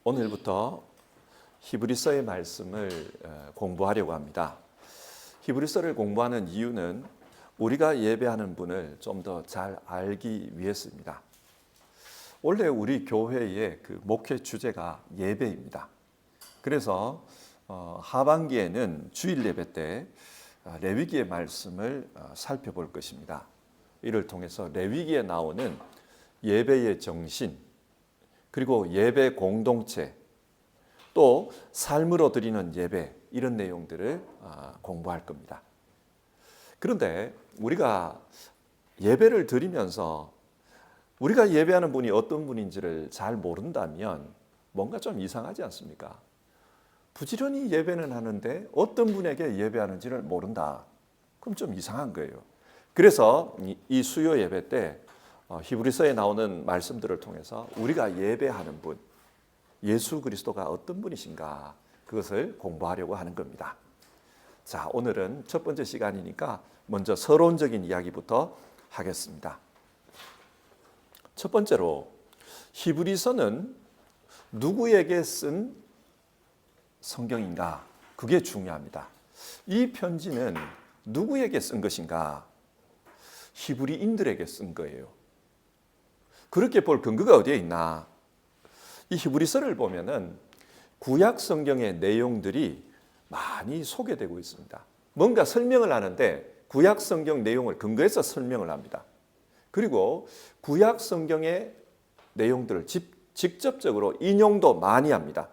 오늘부터 히브리서의 말씀을 공부하려고 합니다. 히브리서를 공부하는 이유는 우리가 예배하는 분을 좀 더 잘 알기 위해서입니다. 원래 우리 교회의 그 목회 주제가 예배입니다. 그래서 하반기에는 주일 예배 때 레위기의 말씀을 살펴볼 것입니다. 이를 통해서 레위기에 나오는 예배의 정신, 그리고 예배 공동체, 또 삶으로 드리는 예배, 이런 내용들을 공부할 겁니다. 그런데 우리가 예배를 드리면서 우리가 예배하는 분이 어떤 분인지를 잘 모른다면 뭔가 좀 이상하지 않습니까? 부지런히 예배는 하는데 어떤 분에게 예배하는지를 모른다. 그럼 좀 이상한 거예요. 그래서 이 수요 예배 때 히브리서에 나오는 말씀들을 통해서 우리가 예배하는 분, 예수 그리스도가 어떤 분이신가, 그것을 공부하려고 하는 겁니다. 자, 오늘은 첫 번째 시간이니까 먼저 서론적인 이야기부터 하겠습니다. 첫 번째로 히브리서는 누구에게 쓴 성경인가? 그게 중요합니다. 이 편지는 누구에게 쓴 것인가? 히브리인들에게 쓴 거예요. 그렇게 볼 근거가 어디에 있나? 이 히브리서를 보면은 구약 성경의 내용들이 많이 소개되고 있습니다. 뭔가 설명을 하는데 구약 성경 내용을 근거해서 설명을 합니다. 그리고 구약 성경의 내용들을 직접적으로 인용도 많이 합니다.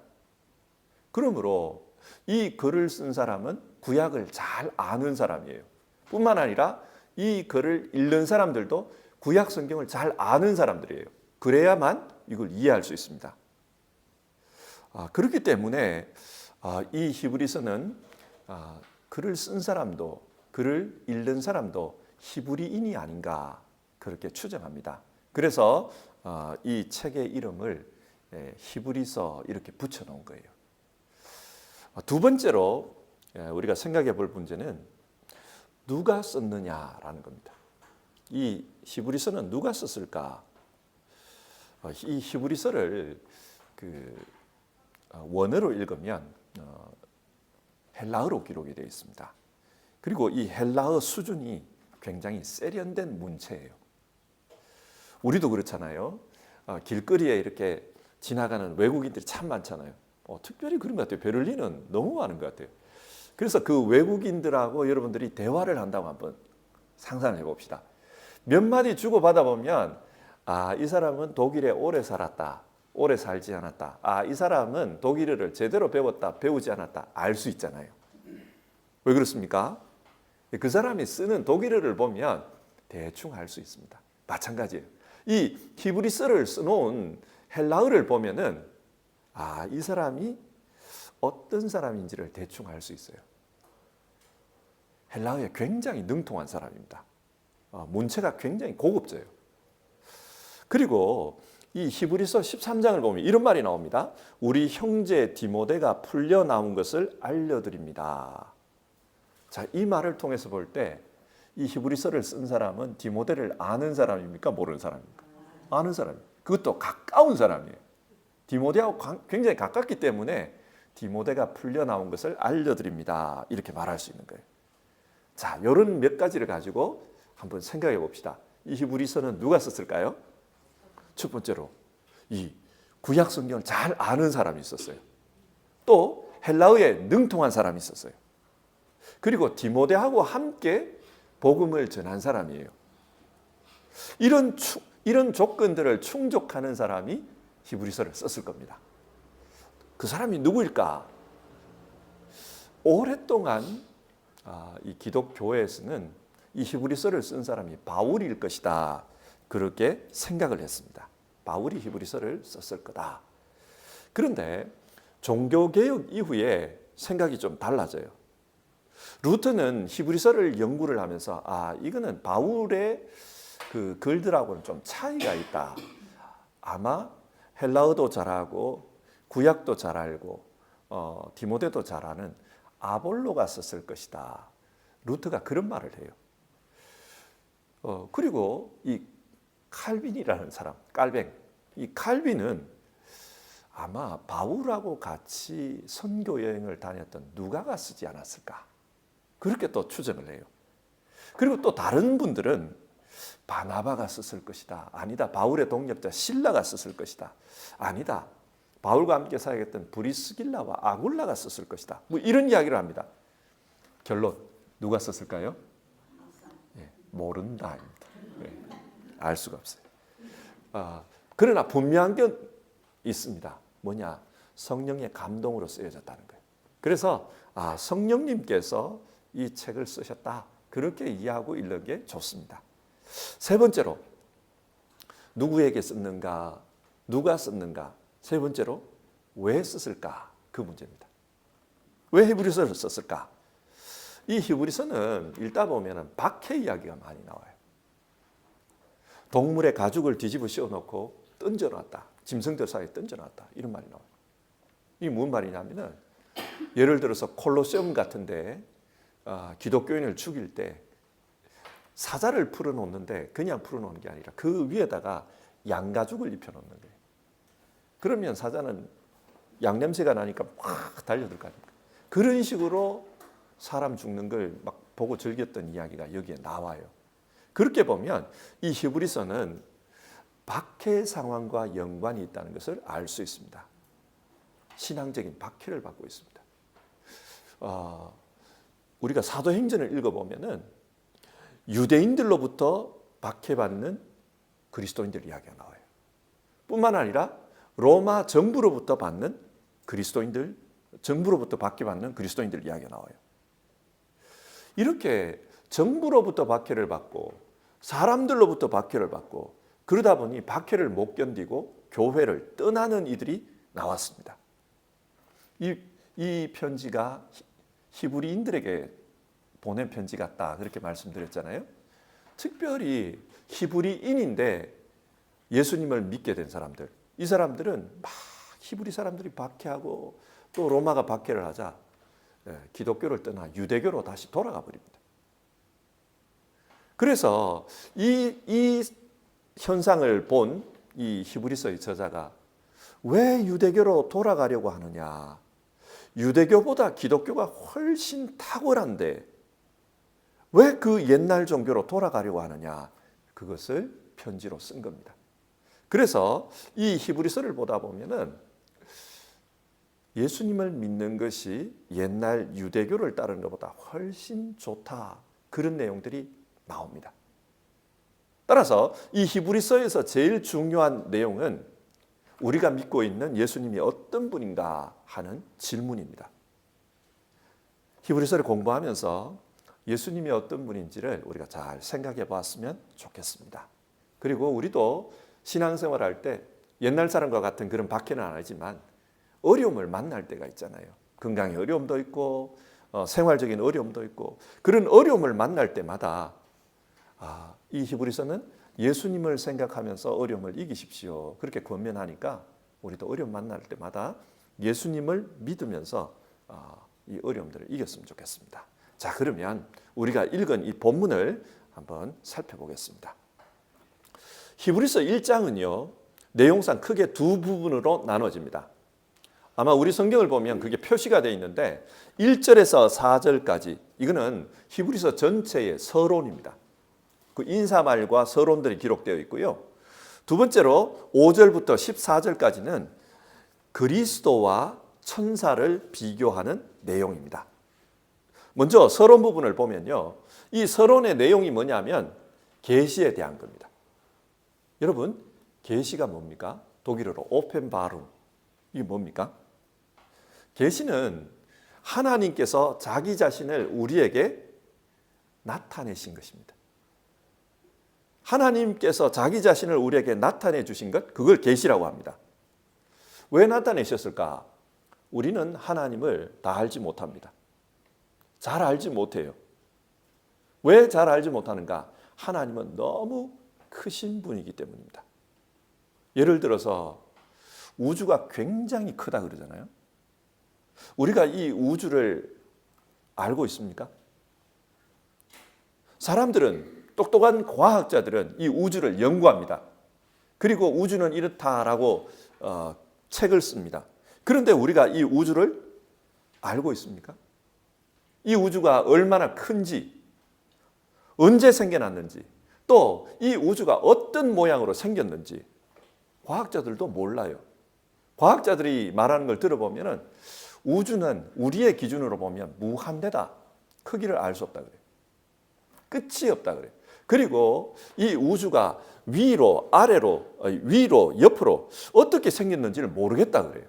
그러므로 이 글을 쓴 사람은 구약을 잘 아는 사람이에요. 뿐만 아니라 이 글을 읽는 사람들도 구약 성경을 잘 아는 사람들이에요. 그래야만 이걸 이해할 수 있습니다. 그렇기 때문에 이 히브리서는 글을 쓴 사람도 글을 읽는 사람도 히브리인이 아닌가 그렇게 추정합니다. 그래서 이 책의 이름을 히브리서 이렇게 붙여놓은 거예요. 두 번째로 우리가 생각해 볼 문제는 누가 썼느냐라는 겁니다. 이 히브리서는 누가 썼을까? 이 히브리서를 원어로 읽으면 헬라어로 기록이 되어 있습니다. 그리고 이 헬라어 수준이 굉장히 세련된 문체예요. 우리도 그렇잖아요. 길거리에 이렇게 지나가는 외국인들이 참 많잖아요. 특별히 그런 것 같아요. 베를린은 너무 많은 것 같아요. 그래서 그 외국인들하고 여러분들이 대화를 한다고 한번 상상을 해봅시다. 몇 마디 주고받아 보면 이 사람은 독일에 오래 살았다, 오래 살지 않았다. 이 사람은 독일어를 제대로 배웠다, 배우지 않았다, 알 수 있잖아요. 왜 그렇습니까? 그 사람이 쓰는 독일어를 보면 대충 알 수 있습니다. 마찬가지예요. 이 히브리서를 써놓은 헬라어를 보면은 이 사람이 어떤 사람인지를 대충 알 수 있어요. 헬라어에 굉장히 능통한 사람입니다. 문체가 굉장히 고급져요. 그리고 이 히브리서 13장을 보면 이런 말이 나옵니다. 우리 형제 디모데가 풀려 나온 것을 알려드립니다. 자, 이 말을 통해서 볼 때 이 히브리서를 쓴 사람은 디모데를 아는 사람입니까? 모르는 사람입니까? 아는 사람이에요. 그것도 가까운 사람이에요. 디모데하고 굉장히 가깝기 때문에 디모데가 풀려 나온 것을 알려드립니다. 이렇게 말할 수 있는 거예요. 자, 이런 몇 가지를 가지고 한번 생각해 봅시다. 이 히브리서는 누가 썼을까요? 첫 번째로 이 구약 성경을 잘 아는 사람이 있었어요. 또 헬라어에 능통한 사람이 있었어요. 그리고 디모데하고 함께 복음을 전한 사람이에요. 이런 조건들을 충족하는 사람이 히브리서를 썼을 겁니다. 그 사람이 누구일까? 오랫동안 이 기독교회에서는 이 히브리서를 쓴 사람이 바울일 것이다. 그렇게 생각을 했습니다. 바울이 히브리서를 썼을 거다. 그런데 종교개혁 이후에 생각이 좀 달라져요. 루터는 히브리서를 연구를 하면서 이거는 바울의 그 글들하고는 좀 차이가 있다. 아마 헬라어도 잘하고 구약도 잘 알고 디모데도 잘 아는 아볼로가 썼을 것이다. 루터가 그런 말을 해요. 그리고 이 칼빈이라는 사람, 이 칼빈은 아마 바울하고 같이 선교 여행을 다녔던 누가가 쓰지 않았을까? 그렇게 또 추정을 해요. 그리고 또 다른 분들은 바나바가 썼을 것이다. 아니다. 바울의 동역자 실라가 썼을 것이다. 아니다. 바울과 함께 사역했던 브리스길라와 아굴라가 썼을 것이다. 뭐 이런 이야기를 합니다. 결론 누가 썼을까요? 모른다입니다. 알 수가 없어요. 그러나 분명한 게 있습니다. 뭐냐? 성령의 감동으로 쓰여졌다는 거예요. 그래서 성령님께서 이 책을 쓰셨다. 그렇게 이해하고 읽는 게 좋습니다. 세 번째로 누구에게 썼는가? 누가 썼는가? 세 번째로 왜 썼을까? 그 문제입니다. 왜 히브리서를 썼을까? 이 히브리서는 읽다 보면 박해 이야기가 많이 나와요. 동물의 가죽을 뒤집어 씌워놓고 던져놨다. 짐승들 사이에 던져놨다. 이런 말이 나와요. 이게 무슨 말이냐면은 예를 들어서 콜로세움 같은데 기독교인을 죽일 때 사자를 풀어놓는데 그냥 풀어놓는 게 아니라 그 위에다가 양가죽을 입혀놓는 거예요. 그러면 사자는 양냄새가 나니까 막 달려들 거 아닙니까? 그런 식으로 사람 죽는 걸 막 보고 즐겼던 이야기가 여기에 나와요. 그렇게 보면 이 히브리서는 박해 상황과 연관이 있다는 것을 알 수 있습니다. 신앙적인 박해를 받고 있습니다. 우리가 사도행전을 읽어보면은 유대인들로부터 박해받는 그리스도인들 이야기가 나와요. 뿐만 아니라 로마 정부로부터 받는 그리스도인들, 정부로부터 박해받는 그리스도인들 이야기가 나와요. 이렇게 정부로부터 박해를 받고 사람들로부터 박해를 받고 그러다 보니 박해를 못 견디고 교회를 떠나는 이들이 나왔습니다. 이 편지가 히브리인들에게 보낸 편지 같다 그렇게 말씀드렸잖아요. 특별히 히브리인인데 예수님을 믿게 된 사람들, 이 사람들은 막 히브리 사람들이 박해하고 또 로마가 박해를 하자 기독교를 떠나 유대교로 다시 돌아가 버립니다. 그래서 이 현상을 본 이 히브리서의 저자가 왜 유대교로 돌아가려고 하느냐? 유대교보다 기독교가 훨씬 탁월한데 왜 그 옛날 종교로 돌아가려고 하느냐? 그것을 편지로 쓴 겁니다. 그래서 이 히브리서를 보다 보면은 예수님을 믿는 것이 옛날 유대교를 따르는 것보다 훨씬 좋다. 그런 내용들이 나옵니다. 따라서 이 히브리서에서 제일 중요한 내용은 우리가 믿고 있는 예수님이 어떤 분인가 하는 질문입니다. 히브리서를 공부하면서 예수님이 어떤 분인지를 우리가 잘 생각해 보았으면 좋겠습니다. 그리고 우리도 신앙생활 할 때 옛날 사람과 같은 그런 박해는 안 하지만 어려움을 만날 때가 있잖아요. 건강의 어려움도 있고 생활적인 어려움도 있고 그런 어려움을 만날 때마다 이 히브리서는 예수님을 생각하면서 어려움을 이기십시오. 그렇게 권면하니까 우리도 어려움 만날 때마다 예수님을 믿으면서 이 어려움들을 이겼으면 좋겠습니다. 자, 그러면 우리가 읽은 이 본문을 한번 살펴보겠습니다. 히브리서 1장은요. 내용상 크게 두 부분으로 나눠집니다. 아마 우리 성경을 보면 그게 표시가 되어 있는데 1절에서 4절까지 이거는 히브리서 전체의 서론입니다. 그 인사말과 서론들이 기록되어 있고요. 두 번째로 5절부터 14절까지는 그리스도와 천사를 비교하는 내용입니다. 먼저 서론 부분을 보면요. 이 서론의 내용이 뭐냐면 계시에 대한 겁니다. 여러분, 계시가 뭡니까? 독일어로 오펜바룸. 이게 뭡니까? 계시는 하나님께서 자기 자신을 우리에게 나타내신 것입니다. 하나님께서 자기 자신을 우리에게 나타내 주신 것, 그걸 계시라고 합니다. 왜 나타내셨을까? 우리는 하나님을 다 알지 못합니다. 잘 알지 못해요. 왜 잘 알지 못하는가? 하나님은 너무 크신 분이기 때문입니다. 예를 들어서 우주가 굉장히 크다 그러잖아요. 우리가 이 우주를 알고 있습니까? 사람들은 똑똑한 과학자들은 이 우주를 연구합니다. 그리고 우주는 이렇다라고 책을 씁니다. 그런데 우리가 이 우주를 알고 있습니까? 이 우주가 얼마나 큰지, 언제 생겨났는지, 또 이 우주가 어떤 모양으로 생겼는지 과학자들도 몰라요. 과학자들이 말하는 걸 들어보면 우주는 우리의 기준으로 보면 무한대다. 크기를 알 수 없다 그래요. 끝이 없다 그래요. 그리고 이 우주가 위로, 아래로, 위로, 옆으로 어떻게 생겼는지를 모르겠다 그래요.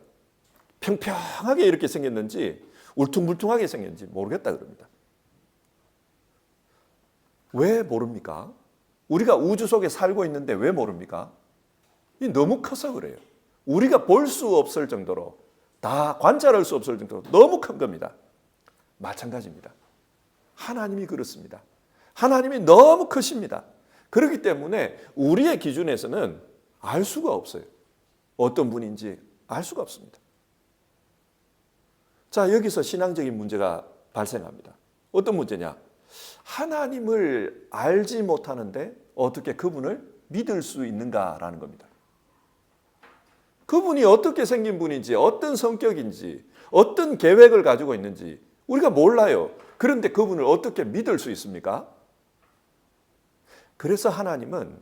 평평하게 이렇게 생겼는지 울퉁불퉁하게 생겼는지 모르겠다 그럽니다. 왜 모릅니까? 우리가 우주 속에 살고 있는데 왜 모릅니까? 이 너무 커서 그래요. 우리가 볼 수 없을 정도로, 다 관찰할 수 없을 정도로 너무 큰 겁니다. 마찬가지입니다. 하나님이 그렇습니다. 하나님이 너무 크십니다. 그렇기 때문에 우리의 기준에서는 알 수가 없어요. 어떤 분인지 알 수가 없습니다. 자, 여기서 신앙적인 문제가 발생합니다. 어떤 문제냐? 하나님을 알지 못하는데 어떻게 그분을 믿을 수 있는가라는 겁니다. 그분이 어떻게 생긴 분인지, 어떤 성격인지, 어떤 계획을 가지고 있는지 우리가 몰라요. 그런데 그분을 어떻게 믿을 수 있습니까? 그래서 하나님은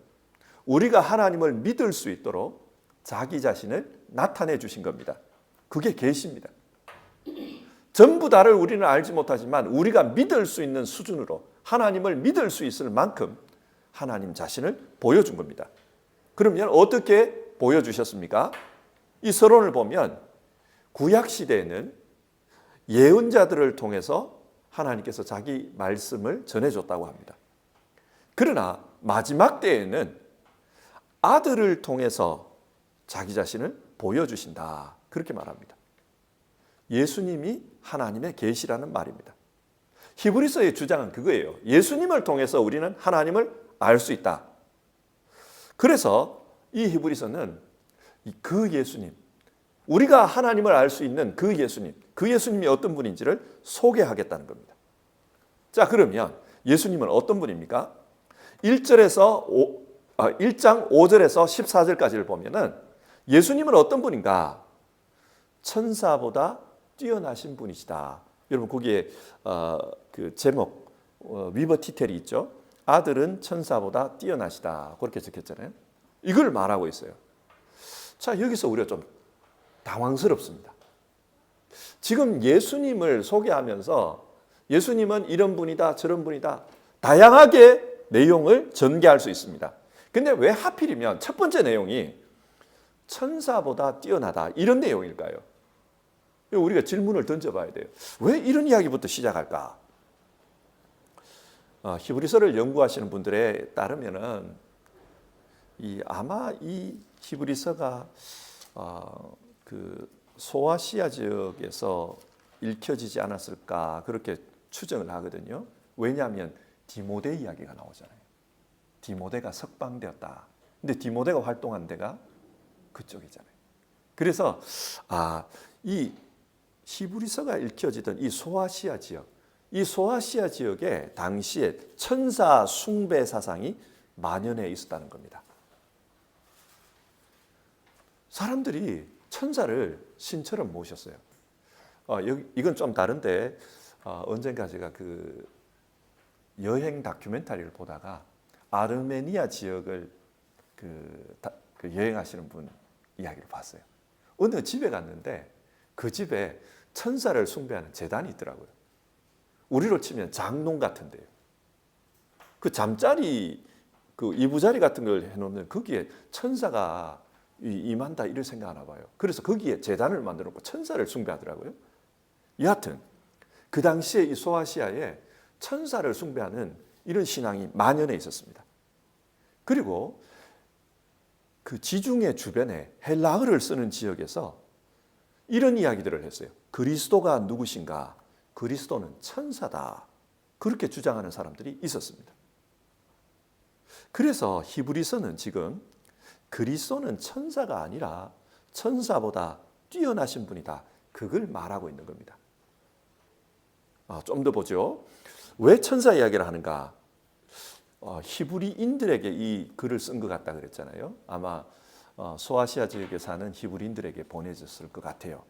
우리가 하나님을 믿을 수 있도록 자기 자신을 나타내 주신 겁니다. 그게 계시입니다. 전부 다를 우리는 알지 못하지만 우리가 믿을 수 있는 수준으로 하나님을 믿을 수 있을 만큼 하나님 자신을 보여준 겁니다. 그러면 어떻게 보여주셨습니까? 이 서론을 보면 구약 시대에는 예언자들을 통해서 하나님께서 자기 말씀을 전해줬다고 합니다. 그러나 마지막 때에는 아들을 통해서 자기 자신을 보여주신다. 그렇게 말합니다. 예수님이 하나님의 계시라는 말입니다. 히브리서의 주장은 그거예요. 예수님을 통해서 우리는 하나님을 알 수 있다. 그래서 이 히브리서는 그 예수님, 우리가 하나님을 알 수 있는 그 예수님이 어떤 분인지를 소개하겠다는 겁니다. 자, 그러면 예수님은 어떤 분입니까? 1장 5절에서 14절까지를 보면은 예수님은 어떤 분인가? 천사보다 뛰어나신 분이시다. 여러분 거기에 그 제목 위버 티텔이 있죠. 아들은 천사보다 뛰어나시다. 그렇게 적혔잖아요. 이걸 말하고 있어요. 자, 여기서 우리가 좀 당황스럽습니다. 지금 예수님을 소개하면서 예수님은 이런 분이다, 저런 분이다. 다양하게 내용을 전개할 수 있습니다. 근데 왜 하필이면 첫 번째 내용이 천사보다 뛰어나다 이런 내용일까요? 우리가 질문을 던져봐야 돼요. 왜 이런 이야기부터 시작할까? 히브리서를 연구하시는 분들에 따르면은 아마 이 히브리서가 그 소아시아 지역에서 읽혀지지 않았을까 그렇게 추정을 하거든요. 왜냐하면 디모데 이야기가 나오잖아요. 디모데가 석방되었다. 근데 디모데가 활동한 데가 그쪽이잖아요. 그래서 이 히브리서가 읽혀지던 이 소아시아 지역에 당시에 천사 숭배 사상이 만연해 있었다는 겁니다. 사람들이 천사를 신처럼 모셨어요. 이건 좀 다른데 언젠가 제가 그 여행 다큐멘터리를 보다가 아르메니아 지역을 그 여행하시는 분 이야기를 봤어요. 어느 집에 갔는데 그 집에 천사를 숭배하는 제단이 있더라고요. 우리로 치면 장롱 같은데요. 그 잠자리 그 이부자리 같은 걸 해놓으면 거기에 천사가 임한다 이런 생각하나 봐요. 그래서 거기에 제단을 만들어 놓고 천사를 숭배하더라고요. 여하튼 그 당시에 이 소아시아에 천사를 숭배하는 이런 신앙이 만연해 있었습니다. 그리고 그 지중해 주변에 헬라어를 쓰는 지역에서 이런 이야기들을 했어요. 그리스도가 누구신가? 그리스도는 천사다. 그렇게 주장하는 사람들이 있었습니다. 그래서 히브리서는 지금 그리스도는 천사가 아니라 천사보다 뛰어나신 분이다. 그걸 말하고 있는 겁니다. 좀 더 보죠. 왜 천사 이야기를 하는가? 히브리인들에게 이 글을 쓴 것 같다 그랬잖아요. 아마 소아시아 지역에 사는 히브리인들에게 보내졌을 것 같아요.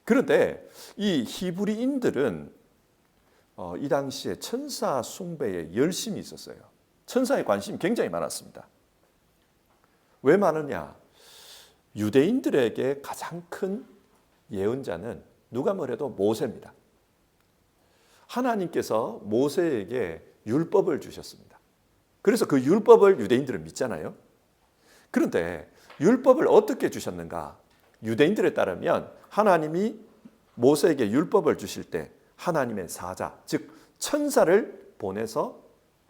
그런데 이 히브리인들은 이 당시에 천사 숭배에 열심히 있었어요. 천사에 관심이 굉장히 많았습니다. 왜 많으냐? 유대인들에게 가장 큰 예언자는 누가 뭐래도 모세입니다. 하나님께서 모세에게 율법을 주셨습니다. 그래서 그 율법을 유대인들은 믿잖아요. 그런데 율법을 어떻게 주셨는가? 유대인들에 따르면 하나님이 모세에게 율법을 주실 때 하나님의 사자, 즉 천사를 보내서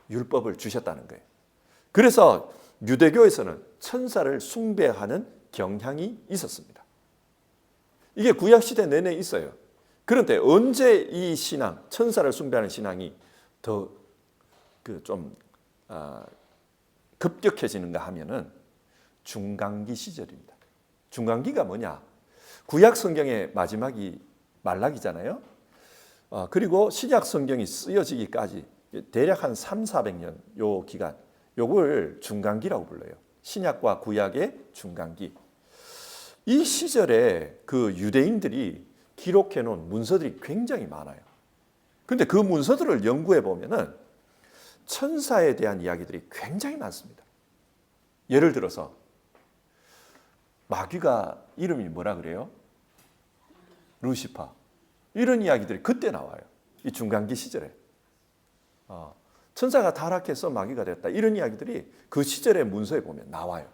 율법을 주셨다는 거예요. 그래서 유대교에서는 천사를 숭배하는 경향이 있었습니다. 이게 구약시대 내내 있어요. 그런데 언제 이 신앙, 천사를 숭배하는 신앙이 더 급격해지는가 하면은 중간기 시절입니다. 중간기가 뭐냐? 구약 성경의 마지막이 말라기잖아요. 그리고 신약 성경이 쓰여지기까지 대략 한 300~400년 요 기간, 요걸 중간기라고 불러요. 신약과 구약의 중간기. 이 시절에 그 유대인들이 기록해 놓은 문서들이 굉장히 많아요. 근데 그 문서들을 연구해 보면은 천사에 대한 이야기들이 굉장히 많습니다. 예를 들어서 마귀가 이름이 뭐라 그래요? 루시파. 이런 이야기들이 그때 나와요. 이 중간기 시절에. 천사가 타락해서 마귀가 됐다. 이런 이야기들이 그 시절의 문서에 보면 나와요.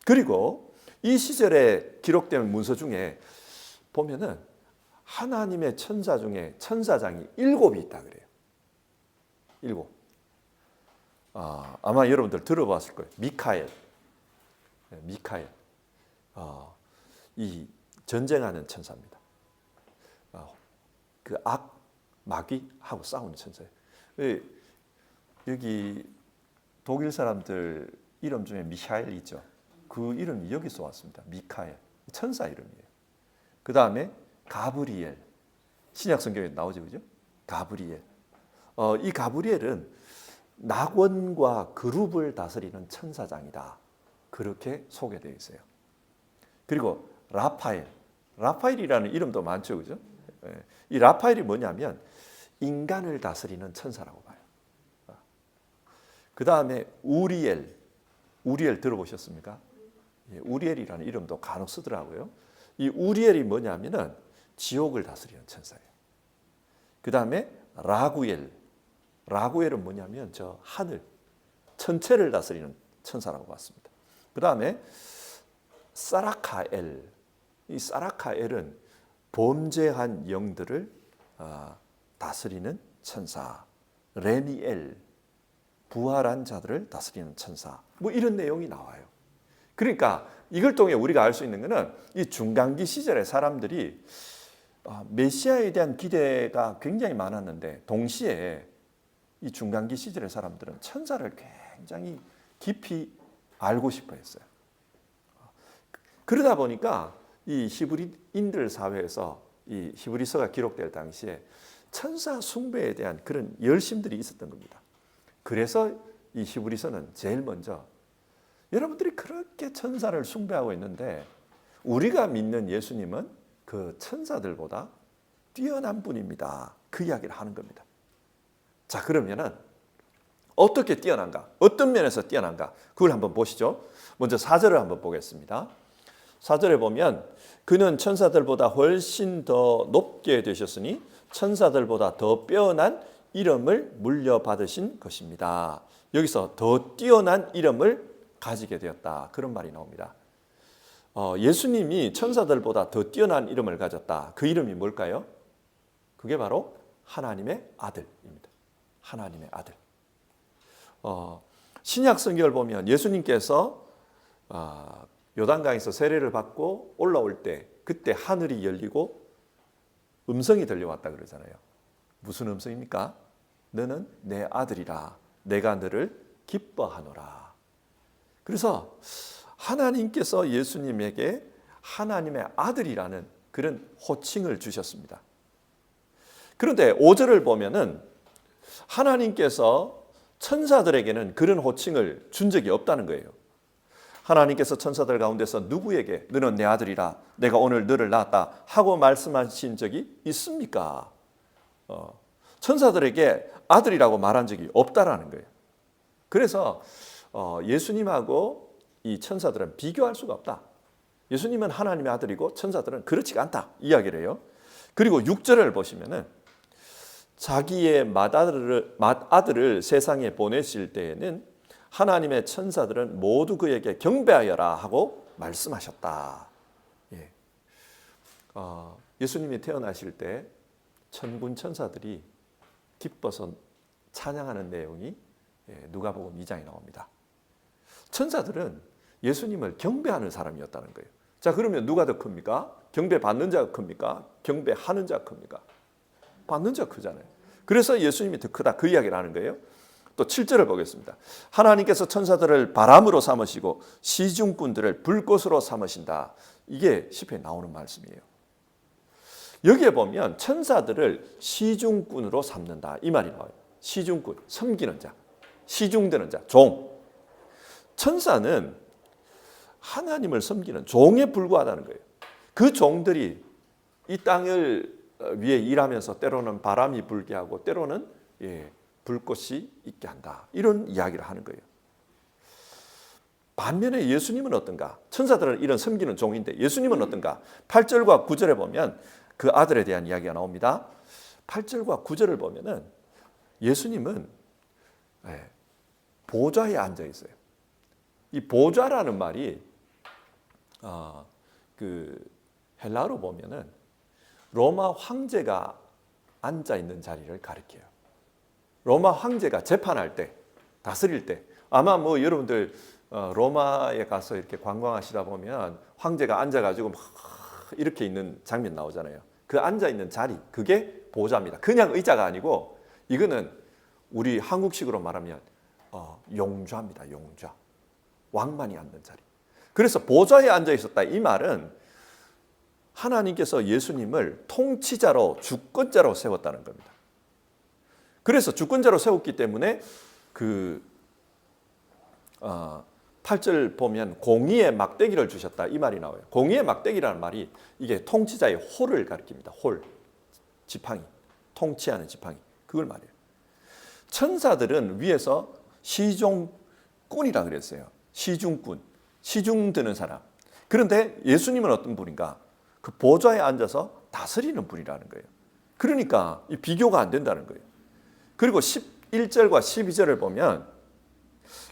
그리고 이 시절에 기록된 문서 중에 보면은 하나님의 천사 중에 천사장이 7이 있다 그래요. 7. 아마 여러분들 들어봤을 거예요. 미카엘. 이 전쟁하는 천사입니다. 그 마귀하고 싸우는 천사예요. 여기 독일 사람들 이름 중에 미샤엘 있죠. 그 이름이 여기서 왔습니다. 미카엘. 천사 이름이에요. 그 다음에 가브리엘. 신약 성경에 나오죠, 그죠? 가브리엘. 이 가브리엘은 낙원과 그룹을 다스리는 천사장이다. 그렇게 소개되어 있어요. 그리고 라파엘이라는 이름도 많죠, 그죠? 이 라파엘이 뭐냐면 인간을 다스리는 천사라고 봐요. 그 다음에 우리엘 들어보셨습니까? 우리엘이라는 이름도 간혹 쓰더라고요. 이 우리엘이 뭐냐면은 지옥을 다스리는 천사예요. 그 다음에 라구엘은 뭐냐면 저 하늘, 천체를 다스리는 천사라고 봤습니다. 그 다음에 사라카엘, 이 사라카엘은 범죄한 영들을 다스리는 천사. 레미엘, 부활한 자들을 다스리는 천사. 뭐 이런 내용이 나와요. 그러니까 이걸 통해 우리가 알 수 있는 것은 이 중간기 시절의 사람들이 메시아에 대한 기대가 굉장히 많았는데 동시에 이 중간기 시절의 사람들은 천사를 굉장히 깊이 알고 싶어 했어요. 그러다 보니까 이 히브리인들 사회에서 이 히브리서가 기록될 당시에 천사 숭배에 대한 그런 열심들이 있었던 겁니다. 그래서 이 히브리서는 제일 먼저 여러분들이 그렇게 천사를 숭배하고 있는데 우리가 믿는 예수님은 그 천사들보다 뛰어난 분입니다. 그 이야기를 하는 겁니다. 자, 그러면은 어떻게 뛰어난가? 어떤 면에서 뛰어난가? 그걸 한번 보시죠. 먼저 4절을 한번 보겠습니다. 4절에 보면 그는 천사들보다 훨씬 더 높게 되셨으니 천사들보다 더 뛰어난 이름을 물려받으신 것입니다. 여기서 더 뛰어난 이름을 가지게 되었다. 그런 말이 나옵니다. 예수님이 천사들보다 더 뛰어난 이름을 가졌다. 그 이름이 뭘까요? 그게 바로 하나님의 아들입니다. 하나님의 아들. 신약 성경을 보면 예수님께서 요단강에서 세례를 받고 올라올 때 그때 하늘이 열리고 음성이 들려왔다 그러잖아요. 무슨 음성입니까? 너는 내 아들이라 내가 너를 기뻐하노라. 그래서 하나님께서 예수님에게 하나님의 아들이라는 그런 호칭을 주셨습니다. 그런데 5절을 보면은 하나님께서 천사들에게는 그런 호칭을 준 적이 없다는 거예요. 하나님께서 천사들 가운데서 누구에게 너는 내 아들이라 내가 오늘 너를 낳았다 하고 말씀하신 적이 있습니까? 천사들에게 아들이라고 말한 적이 없다라는 거예요. 그래서 예수님하고 이 천사들은 비교할 수가 없다. 예수님은 하나님의 아들이고 천사들은 그렇지가 않다 이야기를 해요. 그리고 6절을 보시면은 자기의 맏아들을 세상에 보내실 때에는 하나님의 천사들은 모두 그에게 경배하여라 하고 말씀하셨다. 예. 예수님이 태어나실 때 천군 천사들이 기뻐서 찬양하는 내용이 누가복음 2장에 나옵니다. 천사들은 예수님을 경배하는 사람이었다는 거예요. 자, 그러면 누가 더 큽니까? 경배받는 자가 큽니까? 경배하는 자가 큽니까? 받는 자가 크잖아요. 그래서 예수님이 더 크다 그 이야기를 하는 거예요. 또 7절을 보겠습니다. 하나님께서 천사들을 바람으로 삼으시고 시중꾼들을 불꽃으로 삼으신다. 이게 시편에 나오는 말씀이에요. 여기에 보면 천사들을 시중꾼으로 삼는다 이 말이 나와요. 시중꾼, 섬기는 자, 시중되는 자, 종. 천사는 하나님을 섬기는 종에 불과하다는 거예요. 그 종들이 이 땅을 위에 일하면서 때로는 바람이 불게 하고 때로는 불꽃이 있게 한다. 이런 이야기를 하는 거예요. 반면에 예수님은 어떤가? 천사들은 이런 섬기는 종인데 예수님은 어떤가? 8절과 9절에 보면 그 아들에 대한 이야기가 나옵니다. 8절과 9절을 보면은 예수님은 보좌에 앉아 있어요. 이 보좌라는 말이 그 헬라어로 보면은 로마 황제가 앉아 있는 자리를 가리켜요. 로마 황제가 재판할 때, 다스릴 때, 아마 뭐 여러분들 로마에 가서 이렇게 관광하시다 보면 황제가 앉아가지고 막 이렇게 있는 장면 나오잖아요. 그 앉아 있는 자리, 그게 보좌입니다. 그냥 의자가 아니고 이거는 우리 한국식으로 말하면 용좌입니다. 용좌, 왕만이 앉는 자리. 그래서 보좌에 앉아 있었다 이 말은 하나님께서 예수님을 통치자로 주권자로 세웠다는 겁니다. 그래서 주권자로 세웠기 때문에 그 8절 보면 공의의 막대기를 주셨다 이 말이 나와요. 공의의 막대기라는 말이 이게 통치자의 홀을 가리킵니다. 홀, 지팡이, 통치하는 지팡이 그걸 말해요. 천사들은 위에서 시종꾼이라 그랬어요. 시중꾼, 시중드는 사람. 그런데 예수님은 어떤 분인가? 그 보좌에 앉아서 다스리는 분이라는 거예요. 그러니까 이 비교가 안 된다는 거예요. 그리고 11절과 12절을 보면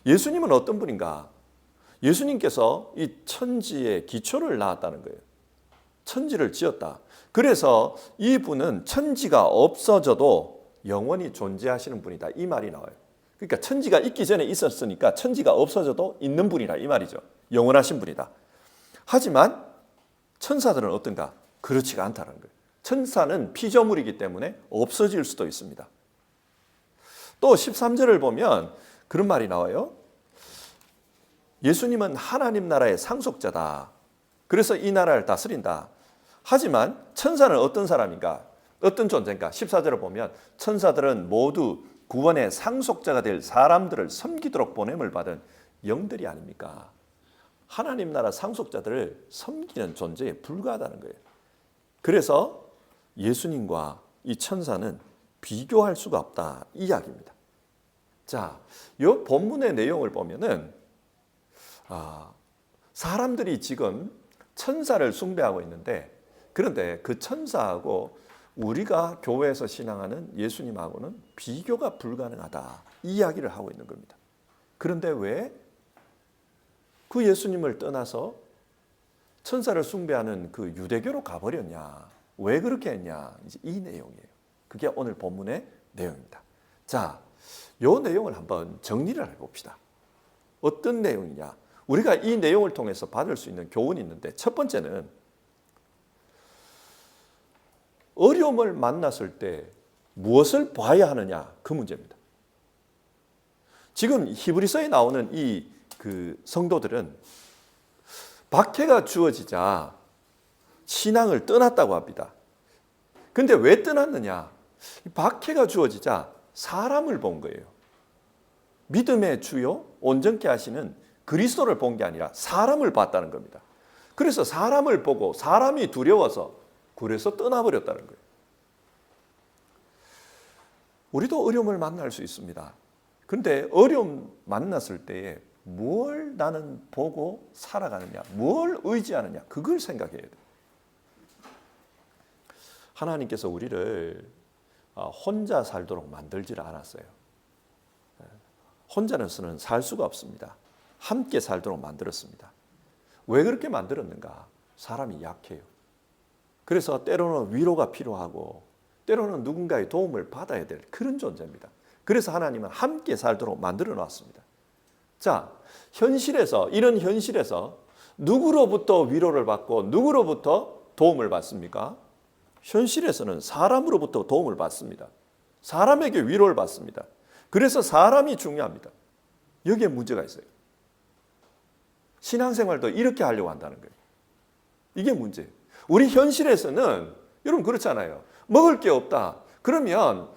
예수님은 어떤 분인가? 예수님께서 이 천지의 기초를 낳았다는 거예요. 천지를 지었다. 그래서 이 분은 천지가 없어져도 영원히 존재하시는 분이다. 이 말이 나와요. 그러니까 천지가 있기 전에 있었으니까 천지가 없어져도 있는 분이라 이 말이죠. 영원하신 분이다. 하지만 천사들은 어떤가? 그렇지가 않다는 거예요. 천사는 피조물이기 때문에 없어질 수도 있습니다. 또 13절을 보면 그런 말이 나와요. 예수님은 하나님 나라의 상속자다. 그래서 이 나라를 다스린다. 하지만 천사는 어떤 사람인가? 어떤 존재인가? 14절을 보면 천사들은 모두 구원의 상속자가 될 사람들을 섬기도록 보냄을 받은 영들이 아닙니까? 하나님 나라 상속자들을 섬기는 존재에 불과하다는 거예요. 그래서 예수님과 이 천사는 비교할 수가 없다 이 이야기입니다. 자, 이 본문의 내용을 보면은 사람들이 지금 천사를 숭배하고 있는데 그런데 그 천사하고 우리가 교회에서 신앙하는 예수님하고는 비교가 불가능하다 이 이야기를 하고 있는 겁니다. 그런데 왜 그 예수님을 떠나서 천사를 숭배하는 그 유대교로 가버렸냐? 왜 그렇게 했냐? 이제 이 내용이에요. 그게 오늘 본문의 내용입니다. 자, 이 내용을 한번 정리를 해봅시다. 어떤 내용이냐? 우리가 이 내용을 통해서 받을 수 있는 교훈이 있는데 첫 번째는 어려움을 만났을 때 무엇을 봐야 하느냐 그 문제입니다. 지금 히브리서에 나오는 이 성도들은 박해가 주어지자 신앙을 떠났다고 합니다. 근데 왜 떠났느냐? 박해가 주어지자 사람을 본 거예요. 믿음의 주요 온전케 하시는 그리스도를 본 게 아니라 사람을 봤다는 겁니다. 그래서 사람을 보고 사람이 두려워서 그래서 떠나버렸다는 거예요. 우리도 어려움을 만날 수 있습니다. 그런데 어려움 만났을 때에 뭘 나는 보고 살아가느냐, 뭘 의지하느냐, 그걸 생각해야 돼요. 하나님께서 우리를 혼자 살도록 만들지 않았어요. 혼자서는 살 수가 없습니다. 함께 살도록 만들었습니다. 왜 그렇게 만들었는가? 사람이 약해요. 그래서 때로는 위로가 필요하고 때로는 누군가의 도움을 받아야 될 그런 존재입니다. 그래서 하나님은 함께 살도록 만들어 놨습니다. 자, 이런 현실에서 누구로부터 위로를 받고 누구로부터 도움을 받습니까? 현실에서는 사람으로부터 도움을 받습니다. 사람에게 위로를 받습니다. 그래서 사람이 중요합니다. 여기에 문제가 있어요. 신앙생활도 이렇게 하려고 한다는 거예요. 이게 문제예요. 우리 현실에서는 여러분 그렇잖아요. 먹을 게 없다. 그러면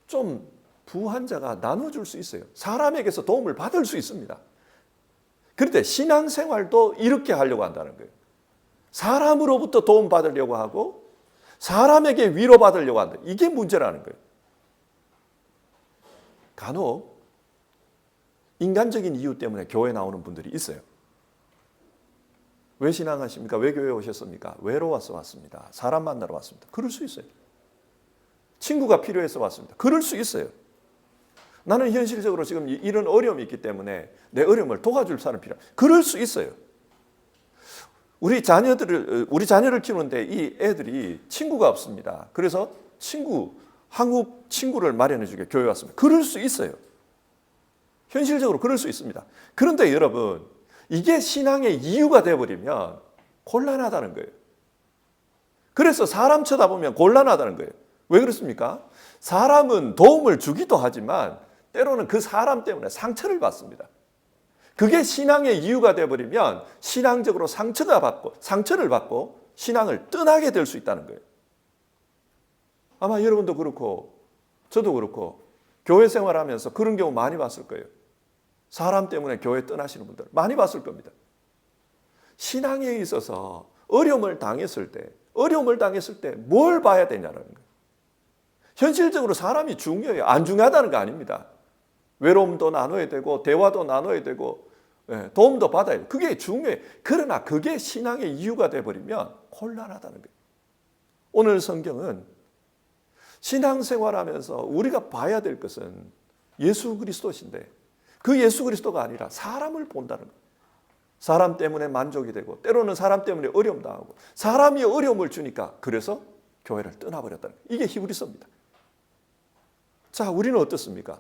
좀 부한 자가 나눠줄 수 있어요. 사람에게서 도움을 받을 수 있습니다. 그런데 신앙생활도 이렇게 하려고 한다는 거예요. 사람으로부터 도움받으려고 하고 사람에게 위로받으려고 한다. 이게 문제라는 거예요. 간혹 인간적인 이유 때문에 교회 나오는 분들이 있어요. 왜 신앙하십니까? 왜 교회에 오셨습니까? 외로워서 왔습니다. 사람 만나러 왔습니다. 그럴 수 있어요. 친구가 필요해서 왔습니다. 그럴 수 있어요. 나는 현실적으로 지금 이런 어려움이 있기 때문에 내 어려움을 도와줄 사람이 필요합니다. 그럴 수 있어요. 우리 자녀를 키우는데 이 애들이 친구가 없습니다. 그래서 한국 친구를 마련해 주게 교회 왔습니다. 그럴 수 있어요. 현실적으로 그럴 수 있습니다. 그런데 여러분, 이게 신앙의 이유가 되어버리면 곤란하다는 거예요. 그래서 사람 쳐다보면 곤란하다는 거예요. 왜 그렇습니까? 사람은 도움을 주기도 하지만 때로는 그 사람 때문에 상처를 받습니다. 그게 신앙의 이유가 되어버리면 신앙적으로 상처를 받고 신앙을 떠나게 될 수 있다는 거예요. 아마 여러분도 그렇고 저도 그렇고 교회 생활하면서 그런 경우 많이 봤을 거예요. 사람 때문에 교회 떠나시는 분들 많이 봤을 겁니다. 신앙에 있어서 어려움을 당했을 때 뭘 봐야 되냐는 거예요. 현실적으로 사람이 중요해요. 안 중요하다는 거 아닙니다. 외로움도 나눠야 되고 대화도 나눠야 되고 도움도 받아야 돼요. 그게 중요해요. 그러나 그게 신앙의 이유가 돼버리면 곤란하다는 거예요. 오늘 성경은 신앙생활하면서 우리가 봐야 될 것은 예수 그리스도신데 그 예수 그리스도가 아니라 사람을 본다는 거예요. 사람 때문에 만족이 되고 때로는 사람 때문에 어려움 당하고 사람이 어려움을 주니까 그래서 교회를 떠나버렸다는 거예요. 이게 히브리서입니다. 자, 우리는 어떻습니까?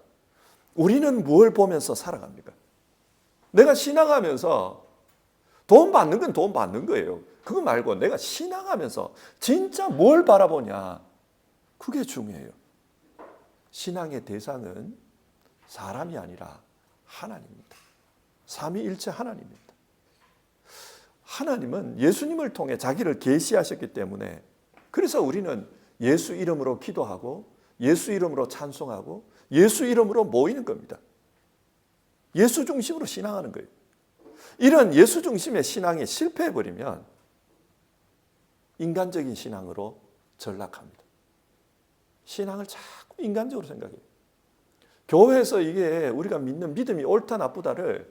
우리는 뭘 보면서 살아갑니까? 내가 신앙하면서 돈 받는 건 돈 받는 거예요. 그거 말고 내가 신앙하면서 진짜 뭘 바라보냐. 그게 중요해요. 신앙의 대상은 사람이 아니라 하나님입니다. 삼위일체 하나님입니다. 하나님은 예수님을 통해 자기를 계시하셨기 때문에 그래서 우리는 예수 이름으로 기도하고 예수 이름으로 찬송하고 예수 이름으로 모이는 겁니다. 예수 중심으로 신앙하는 거예요. 이런 예수 중심의 신앙이 실패해버리면 인간적인 신앙으로 전락합니다. 신앙을 자꾸 인간적으로 생각해요. 교회에서 이게 우리가 믿는 믿음이 옳다 나쁘다를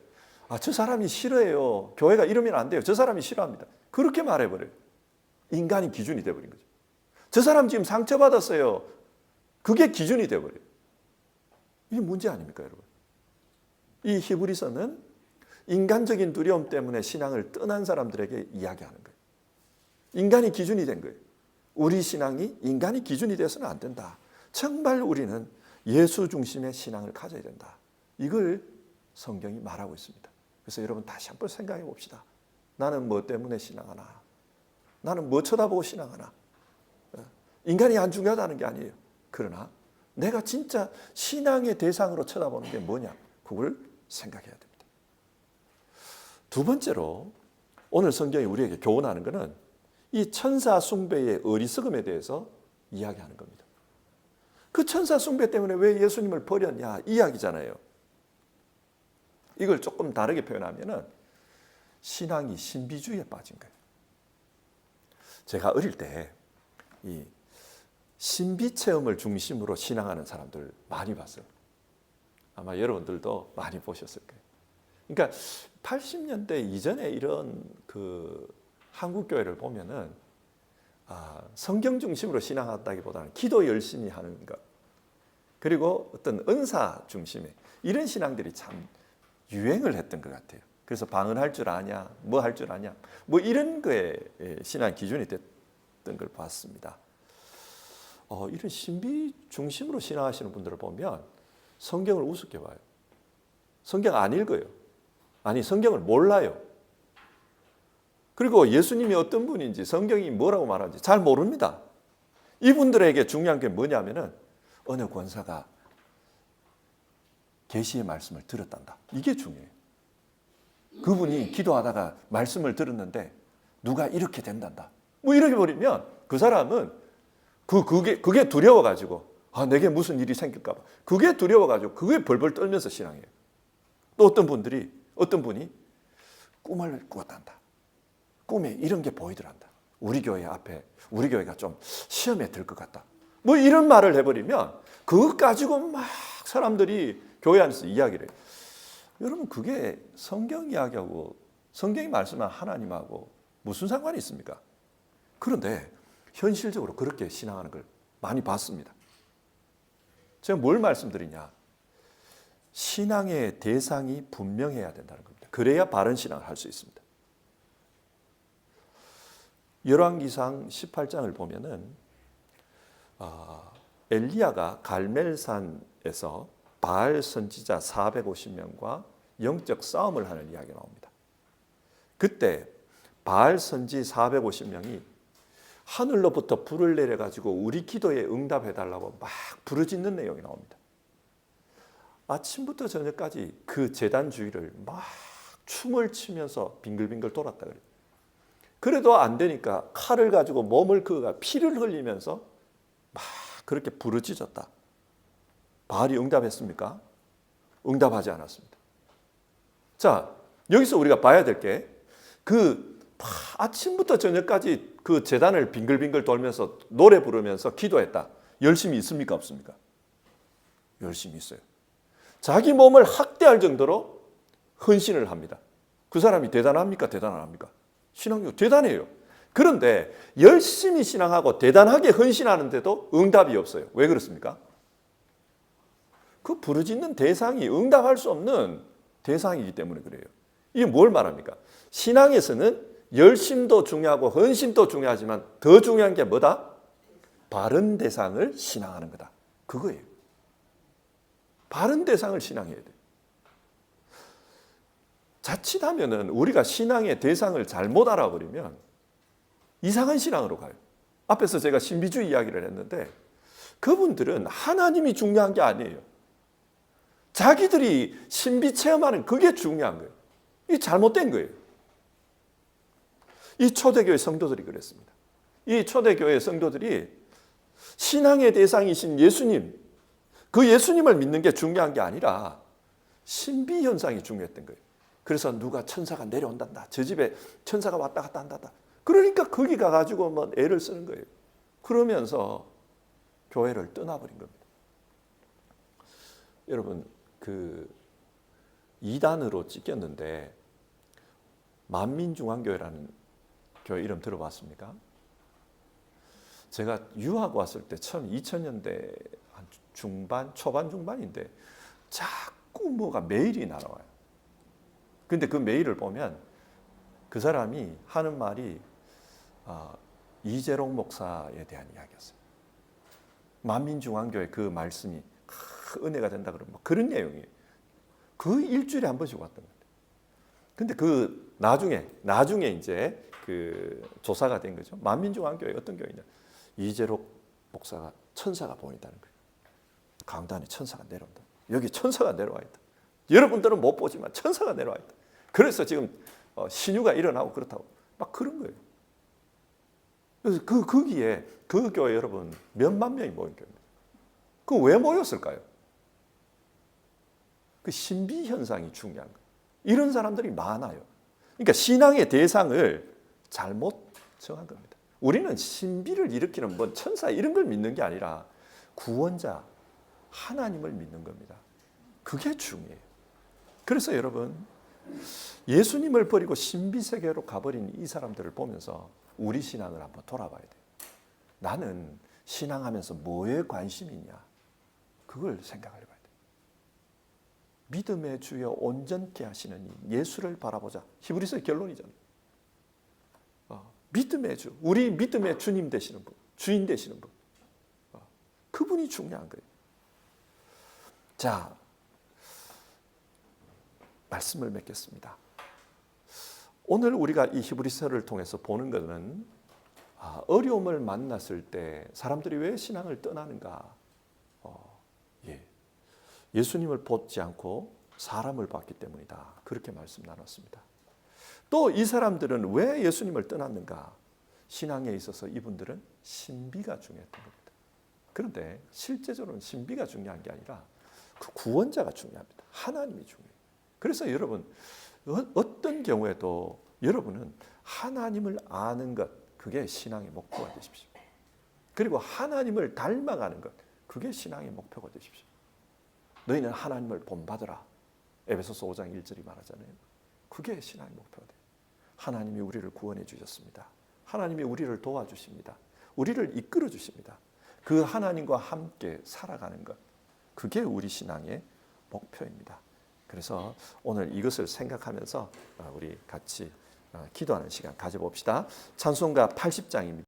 저 사람이 싫어해요. 교회가 이러면 안 돼요. 저 사람이 싫어합니다. 그렇게 말해버려요. 인간이 기준이 돼버린 거죠. 저 사람 지금 상처받았어요. 그게 기준이 돼버려요. 이게 문제 아닙니까, 여러분? 이 히브리서는 인간적인 두려움 때문에 신앙을 떠난 사람들에게 이야기하는 거예요. 인간이 기준이 된 거예요. 우리 신앙이 인간이 기준이 돼서는 안 된다. 정말 우리는 예수 중심의 신앙을 가져야 된다. 이걸 성경이 말하고 있습니다. 그래서 여러분 다시 한번 생각해 봅시다. 나는 뭐 때문에 신앙하나? 나는 뭐 쳐다보고 신앙하나? 인간이 안 중요하다는 게 아니에요. 그러나 내가 진짜 신앙의 대상으로 쳐다보는 게 뭐냐? 그걸 생각해야 됩니다. 두 번째로 오늘 성경이 우리에게 교훈하는 것은 이 천사 숭배의 어리석음에 대해서 이야기하는 겁니다. 그 천사 숭배 때문에 왜 예수님을 버렸냐? 이야기잖아요. 이걸 조금 다르게 표현하면은 신앙이 신비주의에 빠진 거예요. 제가 어릴 때 이 신비 체험을 중심으로 신앙하는 사람들 많이 봤어요. 아마 여러분들도 많이 보셨을 거예요. 그러니까 80년대 이전에 이런 그 한국 교회를 보면은 성경 중심으로 신앙한다기보다는 기도 열심히 하는 것, 그리고 어떤 은사 중심의 이런 신앙들이 참 유행을 했던 것 같아요. 그래서 방언할 줄 아냐, 뭐 할 줄 아냐, 뭐 이런 거에 신앙 기준이 됐던 걸 봤습니다. 이런 신비 중심으로 신앙하시는 분들을 보면 성경을 우습게 봐요. 성경 안 읽어요. 아니, 성경을 몰라요. 그리고 예수님이 어떤 분인지, 성경이 뭐라고 말하는지 잘 모릅니다. 이분들에게 중요한 게 뭐냐면은 어느 권사가 계시의 말씀을 들었단다. 이게 중요해요. 그분이 기도하다가 말씀을 들었는데 누가 이렇게 된단다. 뭐 이렇게 버리면 그 사람은 그게 두려워가지고 내게 무슨 일이 생길까 봐. 그게 두려워가지고 그게 벌벌 떨면서 신앙해요. 또 어떤 분이 꿈을 꾸었단다. 꿈에 이런 게 보이더란다. 우리 교회가 좀 시험에 들 것 같다. 뭐 이런 말을 해버리면 그것 가지고 막 사람들이 교회 안에서 이야기를 해요. 여러분, 그게 성경 이야기하고 성경이 말씀한 하나님하고 무슨 상관이 있습니까? 그런데 현실적으로 그렇게 신앙하는 걸 많이 봤습니다. 제가 뭘 말씀드리냐? 신앙의 대상이 분명해야 된다는 겁니다. 그래야 바른 신앙을 할 수 있습니다. 열왕기상 18장을 보면은 엘리야가 갈멜산에서 바알 선지자 450명과 영적 싸움을 하는 이야기가 나옵니다. 그때 바알 선지 450명이 하늘로부터 불을 내려가지고 우리 기도에 응답해달라고 막 부르짖는 내용이 나옵니다. 아침부터 저녁까지 그 제단 주위를 막 춤을 추면서 빙글빙글 돌았다 그래요. 그래도 안 되니까 칼을 가지고 몸을 그어가 피를 흘리면서 막 그렇게 부르짖었다. 바알이 응답했습니까? 응답하지 않았습니다. 자, 여기서 우리가 봐야 될 게 아침부터 저녁까지 그 제단을 빙글빙글 돌면서 노래 부르면서 기도했다. 열심히 있습니까? 없습니까? 열심히 있어요. 자기 몸을 학대할 정도로 헌신을 합니다. 그 사람이 대단합니까? 대단 안 합니까? 신앙력 대단해요. 그런데 열심히 신앙하고 대단하게 헌신하는데도 응답이 없어요. 왜 그렇습니까? 그 부르짖는 대상이 응답할 수 없는 대상이기 때문에 그래요. 이게 뭘 말합니까? 신앙에서는 열심도 중요하고 헌신도 중요하지만 더 중요한 게 뭐다? 바른 대상을 신앙하는 거다. 그거예요. 바른 대상을 신앙해야 돼요. 자칫하면은 우리가 신앙의 대상을 잘못 알아버리면 이상한 신앙으로 가요. 앞에서 제가 신비주의 이야기를 했는데 그분들은 하나님이 중요한 게 아니에요. 자기들이 신비 체험하는 그게 중요한 거예요. 이게 잘못된 거예요. 이 초대교회 성도들이 그랬습니다. 이 초대교회 성도들이 신앙의 대상이신 예수님, 그 예수님을 믿는 게 중요한 게 아니라 신비 현상이 중요했던 거예요. 그래서 누가 천사가 내려온단다. 저 집에 천사가 왔다 갔다 한다. 그러니까 거기 가가지고 뭐 애를 쓰는 거예요. 그러면서 교회를 떠나버린 겁니다. 여러분, 그 이단으로 찢겼는데 만민중앙교회라는 교회 이름 들어봤습니까? 제가 유학 왔을 때 처음 2000년대 한 초반 중반인데 자꾸 뭐가 메일이 날아와요. 근데 그 메일을 보면 그 사람이 하는 말이 이재롱 목사에 대한 이야기였어요. 만민중앙교회 그 말씀이 은혜가 된다 그러면 그런 내용이에요. 그 일주일에 한 번씩 왔던 거예요. 근데 그 나중에 이제 그 조사가 된 거죠. 만민중앙교회 어떤 교회냐? 이재록 목사가 천사가 보인다는 거예요. 강단에 천사가 내려온다. 여기 천사가 내려와 있다. 여러분들은 못 보지만 천사가 내려와 있다. 그래서 지금 신유가 일어나고 그렇다고 막 그런 거예요. 그래서 거기에 그 교회 여러분 몇만 명이 모인 교회입니다. 그 왜 모였을까요? 그 신비 현상이 중요한 거예요. 이런 사람들이 많아요. 그러니까 신앙의 대상을 잘못 정한 겁니다. 우리는 신비를 일으키는 뭐 천사 이런 걸 믿는 게 아니라 구원자 하나님을 믿는 겁니다. 그게 중요해요. 그래서 여러분, 예수님을 버리고 신비 세계로 가버린 이 사람들을 보면서 우리 신앙을 한번 돌아봐야 돼요. 나는 신앙하면서 뭐에 관심이 있냐? 그걸 생각을 해봐야 돼요. 믿음의 주여 온전케 하시는 이 예수를 바라보자. 히브리서의 결론이잖아요. 믿음의 주, 우리 믿음의 주님 되시는 분, 주인 되시는 분. 그분이 중요한 거예요. 자, 말씀을 맺겠습니다. 오늘 우리가 이 히브리서를 통해서 보는 것은 어려움을 만났을 때 사람들이 왜 신앙을 떠나는가? 예수님을 보지 않고 사람을 봤기 때문이다. 그렇게 말씀 나눴습니다. 또 이 사람들은 왜 예수님을 떠났는가? 신앙에 있어서 이분들은 신비가 중요했던 겁니다. 그런데 실제적으로는 신비가 중요한 게 아니라 그 구원자가 중요합니다. 하나님이 중요해요. 그래서 여러분, 어떤 경우에도 여러분은 하나님을 아는 것, 그게 신앙의 목표가 되십시오. 그리고 하나님을 닮아가는 것, 그게 신앙의 목표가 되십시오. 너희는 하나님을 본받으라. 에베소서 5장 1절이 말하잖아요. 그게 신앙의 목표가 돼요. 하나님이 우리를 구원해 주셨습니다. 하나님이 우리를 도와주십니다. 우리를 이끌어 주십니다. 그 하나님과 함께 살아가는 것, 그게 우리 신앙의 목표입니다. 그래서 오늘 이것을 생각하면서 우리 같이 기도하는 시간 가져봅시다. 찬송가 80장입니다.